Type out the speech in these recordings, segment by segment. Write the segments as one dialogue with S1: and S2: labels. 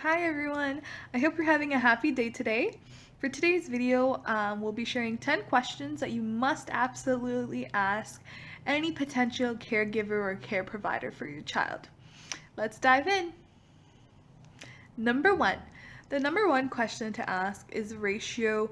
S1: Hi everyone, I hope you're having a happy day today. For today's video, we'll be sharing 10 questions that you must absolutely ask any potential caregiver or care provider for your child. Let's dive in. Number one, the number one question to ask is the ratio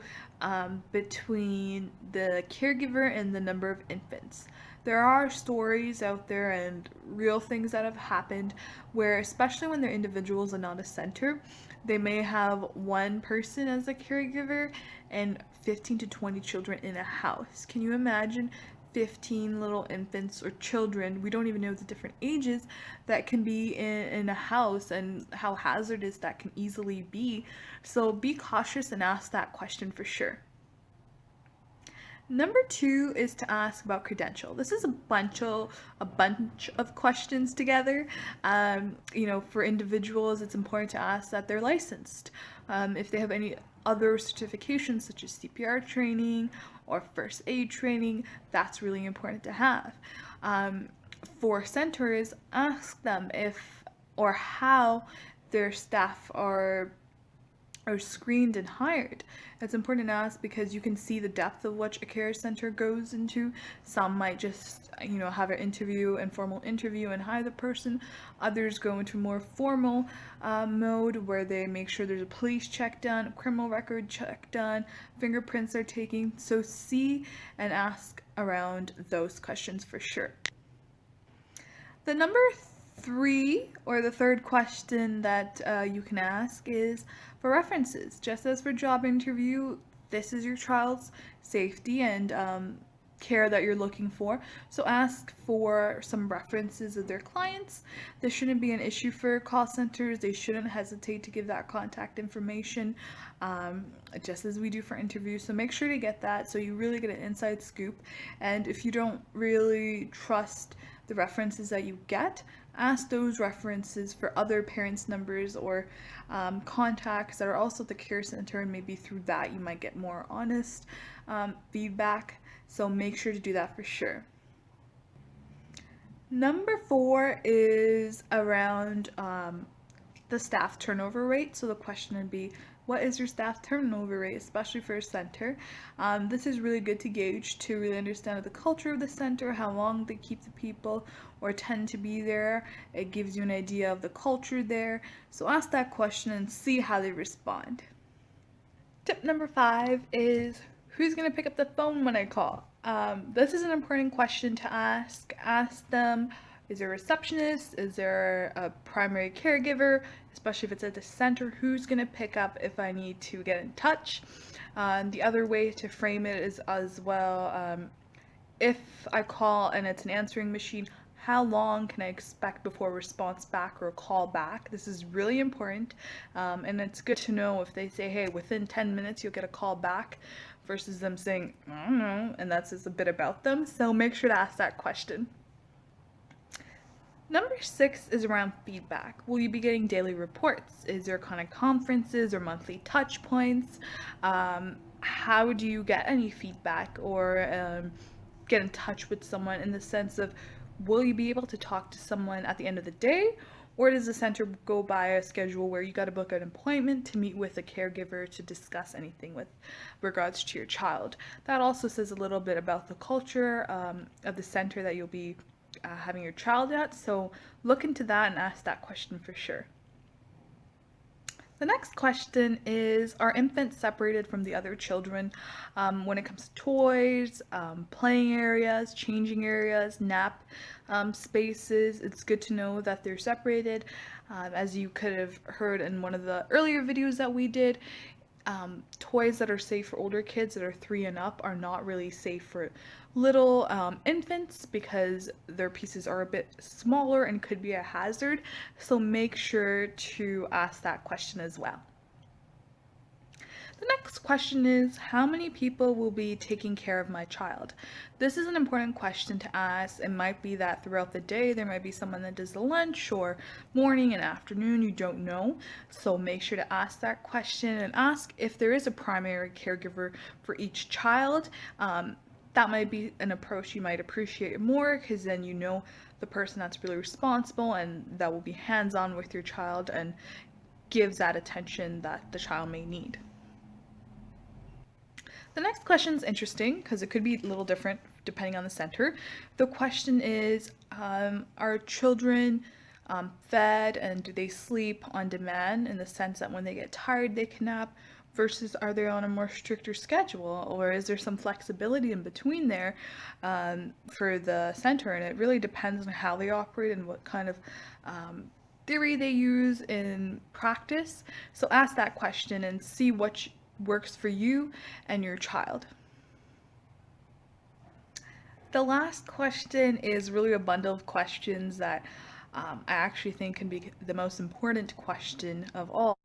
S1: between the caregiver and the number of infants. There are stories out there and real things that have happened where, especially when they're individuals and not a center, they may have one person as a caregiver and 15 to 20 children in a house. Can you imagine 15 little infants or children, we don't even know the different ages, that can be in a house and how hazardous that can easily be. So be cautious and ask that question for sure. Number two is to ask about credential. This is a bunch of questions together. For individuals, it's important to ask that they're licensed. If they have any other certifications such as CPR training or first aid training, that's really important to have. For centers, ask them if or how their staff are screened and hired. It's important to ask because you can see the depth of what a care center goes into. Some might just, have an informal interview and hire the person. Others go into more formal mode where they make sure there's a police check done, a criminal record check done, fingerprints are taken. So see and ask around those questions for sure. The number three, or the third question that you can ask is for references. Just as for job interview, this is your child's safety and care that you're looking for. So ask for some references of their clients. This shouldn't be an issue for call centers. They shouldn't hesitate to give that contact information, just as we do for interviews. So make sure to get that so you really get an inside scoop. And if you don't really trust the references that you get, ask those references for other parents' numbers or contacts that are also at the care center, and maybe through that you might get more honest feedback. So make sure to do that for sure. Number four is around the staff turnover rate. So the question would be, what is your staff turnover rate, especially for a center? This is really good to gauge to really understand the culture of the center, how long they keep the people or tend to be there. It gives you an idea of the culture there. So ask that question and see how they respond. Tip number five is, who's going to pick up the phone when I call? This is an important question to ask. Ask them, is there a receptionist? Is there a primary caregiver? Especially if it's at the center, who's going to pick up if I need to get in touch? The other way to frame it is as well, if I call and it's an answering machine, how long can I expect before a response back or a call back? This is really important, and it's good to know if they say, hey, within 10 minutes you'll get a call back, versus them saying, I don't know, and that's just a bit about them. So make sure to ask that question. Number six is around feedback. Will you be getting daily reports? Is there kind of conferences or monthly touch points? How do you get any feedback or get in touch with someone, in the sense of, will you be able to talk to someone at the end of the day? Or does the center go by a schedule where you got to book an appointment to meet with a caregiver to discuss anything with regards to your child? That also says a little bit about the culture of the center that you'll be having your child at. So look into that and ask that question for sure. The next question is, are infants separated from the other children when it comes to toys, playing areas, changing areas, nap spaces? It's good to know that they're separated. As you could have heard in one of the earlier videos that we did, toys that are safe for older kids that are 3 and up are not really safe for little infants because their pieces are a bit smaller and could be a hazard. So make sure to ask that question as well. The next question is, how many people will be taking care of my child? This is an important question to ask. It might be that throughout the day there might be someone that does the lunch or morning and afternoon, you don't know. So make sure to ask that question and ask if there is a primary caregiver for each child. That might be an approach you might appreciate more, because then you know the person that's really responsible and that will be hands-on with your child and gives that attention that the child may need. The next question is interesting because it could be a little different depending on the center. The question is, are children fed and do they sleep on demand, in the sense that when they get tired they can nap, versus are they on a more stricter schedule, or is there some flexibility in between there for the center? And it really depends on how they operate and what kind of theory they use in practice. So ask that question and see what works for you and your child. The last question is really a bundle of questions that I actually think can be the most important question of all.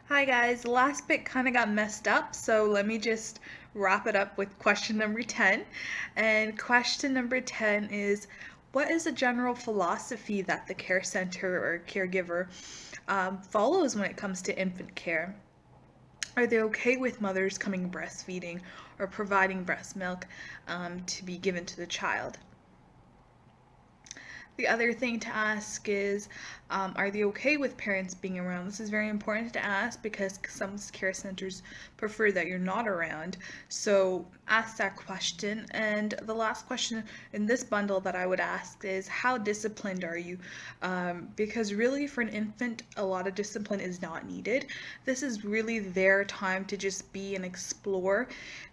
S1: Hi guys, the last bit kind of got messed up, so let me just wrap it up with question number 10. And question number 10 is, what is the general philosophy that the care center or caregiver follows when it comes to infant care? Are they okay with mothers coming breastfeeding or providing breast milk to be given to the child? The other thing to ask is, are they okay with parents being around? This is very important to ask because some care centers prefer that you're not around. So ask that question. And the last question in this bundle that I would ask is, how disciplined are you? Because really for an infant, a lot of discipline is not needed. This is really their time to just be and explore,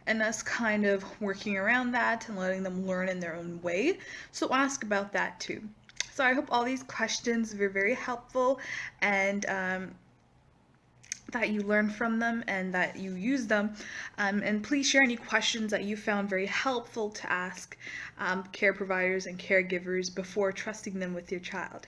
S1: and us kind of working around that and letting them learn in their own way. So ask about that too. So I hope all these questions were very helpful, and that you learn from them and that you use them. And please share any questions that you found very helpful to ask care providers and caregivers before trusting them with your child.